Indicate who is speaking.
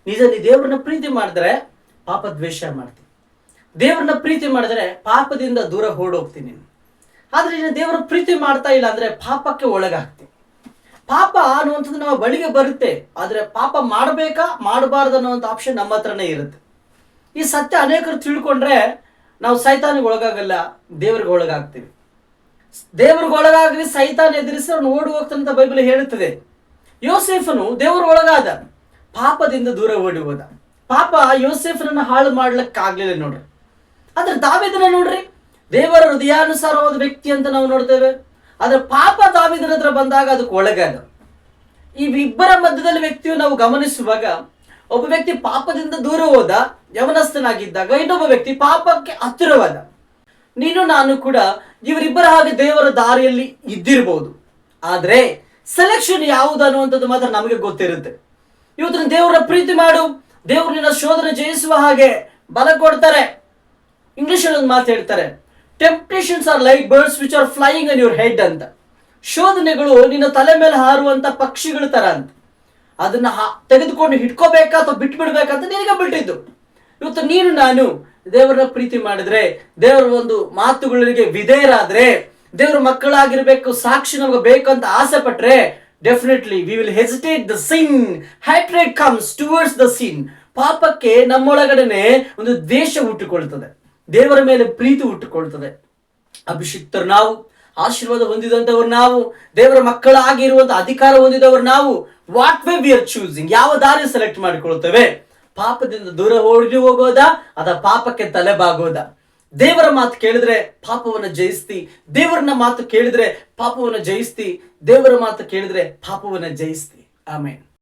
Speaker 1: ನೀ ದೇವರನ್ನ ಪ್ರೀತಿ ಮಾಡಿದ್ರೆ ಪಾಪ ದ್ವೇಷ ಮಾಡ್ತೀನಿ, ದೇವರನ್ನ ಪ್ರೀತಿ ಮಾಡಿದ್ರೆ ಪಾಪದಿಂದ ದೂರ ಓಡೋಗ್ತೀನಿ. ಆದ್ರೆ ನೀನು ದೇವರ ಪ್ರೀತಿ ಮಾಡ್ತಾ ಇಲ್ಲ ಅಂದ್ರೆ ಪಾಪಕ್ಕೆ ಒಳಗಾಗ್ತೀನಿ. ಪಾಪ ಅನ್ನುವಂಥದ್ದು ನಮ್ಮ ಬಳಿಗೆ ಬರುತ್ತೆ, ಆದ್ರೆ ಪಾಪ ಮಾಡಬೇಕಾ ಮಾಡಬಾರ್ದು ಅನ್ನುವಂಥ ಆಪ್ಷನ್ ನಮ್ಮ ಹತ್ರನೇ ಇರುತ್ತೆ. ಈ ಸತ್ಯ ಅನೇಕರು ತಿಳ್ಕೊಂಡ್ರೆ ನಾವು ಸೈತಾನಿಗೆ ಒಳಗಾಗಲ್ಲ, ದೇವರಿಗೆ ಒಳಗಾಗ್ತೀವಿ. ದೇವ್ರಿಗೆ ಒಳಗಾಗಿ ಸೈತಾನ್ ಎದುರಿಸಿ ಅವ್ನು ಓಡಿ ಹೋಗ್ತಾನಂತ ಬೈಬಲ್ ಹೇಳುತ್ತದೆ. ಯೋಸೇಫನು ದೇವರ ಒಳಗಾದ, ಪಾಪದಿಂದ ದೂರ ಓಡಿ ಹೋದ. ಪಾಪ ಯೋಸೇಫನನ್ನು ಹಾಳು ಮಾಡ್ಲಿಕ್ಕಾಗ್ಲಿಲ್ಲ ನೋಡ್ರಿ. ಆದ್ರೆ ದಾವೀದನ ನೋಡ್ರಿ, ದೇವರ ಹೃದಯಾನುಸಾರವಾದ ವ್ಯಕ್ತಿ ಅಂತ ನಾವು ನೋಡ್ತೇವೆ. ಆದ್ರೆ ಪಾಪ ದಾವೀದನ ಹತ್ರ ಬಂದಾಗ ಅದಕ್ಕೆ ಒಳಗಾದ. ಈ ಇಬ್ಬರ ಮಧ್ಯದಲ್ಲಿ ವ್ಯಕ್ತಿಯು ನಾವು ಗಮನಿಸುವಾಗ, ಒಬ್ಬ ವ್ಯಕ್ತಿ ಪಾಪದಿಂದ ದೂರ ಹೋದ ಯವನಸ್ಥನಾಗಿದ್ದಾಗ, ಇನ್ನೊಬ್ಬ ವ್ಯಕ್ತಿ ಪಾಪಕ್ಕೆ ಹತ್ತಿರವಾದ. ನೀನು ನಾನು ಕೂಡ ಇವರಿಬ್ಬರ ಹಾಗೆ ದೇವರ ದಾರಿಯಲ್ಲಿ ಇದ್ದಿರಬಹುದು, ಆದ್ರೆ ಸೆಲೆಕ್ಷನ್ ಯಾವುದು ಅನ್ನುವಂಥದ್ದು ಮಾತ್ರ ನಮಗೆ ಗೊತ್ತಿರುತ್ತೆ. ಇವತ್ತು ದೇವರ ಪ್ರೀತಿ ಮಾಡು, ದೇವರು ನಿನ್ನ ಶೋಧನೆ ಜಯಿಸುವ ಹಾಗೆ ಬಲ ಕೊಡ್ತಾರೆ. ಇಂಗ್ಲಿಷ್ ಅಲ್ಲಿ ಒಂದು ಮಾತು ಹೇಳ್ತಾರೆ, temptations are like birds which are flying on your head ಅಂತ. ಶೋಧನೆಗಳು ನಿನ್ನ ತಲೆ ಮೇಲೆ ಹಾರುವಂತ ಪಕ್ಷಿಗಳ ತರ ಅಂತ. ಅದನ್ನ ತೆಗೆದುಕೊಂಡು ಹಿಡ್ಕೋಬೇಕಾ ಅಥವಾ ಬಿಟ್ಬಿಡ್ಬೇಕಂತ ನಿನಗೆ ಬಿಟ್ಟಿದ್ದು. ಇವತ್ತು ನೀನು ನಾನು ದೇವರ ಪ್ರೀತಿ ಮಾಡಿದ್ರೆ, ದೇವರ ಒಂದು ಮಾತುಗಳಿಗೆ ವಿಧೇಯರಾದ್ರೆ, ದೇವರ ಮಕ್ಕಳಾಗಿರ್ಬೇಕು, ಸಾಕ್ಷಿ ನಮಗೆ ಬೇಕಂತ ಆಸೆ ಪಟ್ರೆ, definitely we will hesitate the sin. Hatred comes towards the sin. ಪಾಪಕ್ಕೆ ನಮ್ಮೊಳಗಡೆನೆ ಒಂದು ದ್ವೇಷ ಹುಟ್ಟಿಕೊಳ್ತದೆ, ದೇವರ ಮೇಲೆ ಪ್ರೀತಿ ಹುಟ್ಟಿಕೊಳ್ತದೆ. ಅಭಿಷಿಕ್ತರು ನಾವು, ಆಶೀರ್ವಾದ ಹೊಂದಿದಂತವರು ನಾವು, ದೇವರ ಮಕ್ಕಳಾಗಿರುವಂತ ಅಧಿಕಾರ ಹೊಂದಿದವರು ನಾವು. What way we are choosing, ಯಾವ ದಾರಿ ಸೆಲೆಕ್ಟ್ ಮಾಡಿಕೊಳ್ತೇವೆ? ಪಾಪದಿಂದ ದೂರ ಓಡಿ ಹೋಗೋದಾ ಅಥವಾ ಪಾಪಕ್ಕೆ ತಲೆಬಾಗೋದಾ? ದೇವರ ಮಾತು ಕೇಳಿದ್ರೆ ಪಾಪವನ್ನ ಜಯಿಸ್ತಿ, ದೇವರನ್ನ ಮಾತು ಕೇಳಿದ್ರೆ ಪಾಪವನ್ನ ಜಯಿಸ್ತಿ, ದೇವರ ಮಾತು ಕೇಳಿದ್ರೆ ಪಾಪವನ್ನ ಜಯಿಸ್ತಿ. ಆಮೇನ್.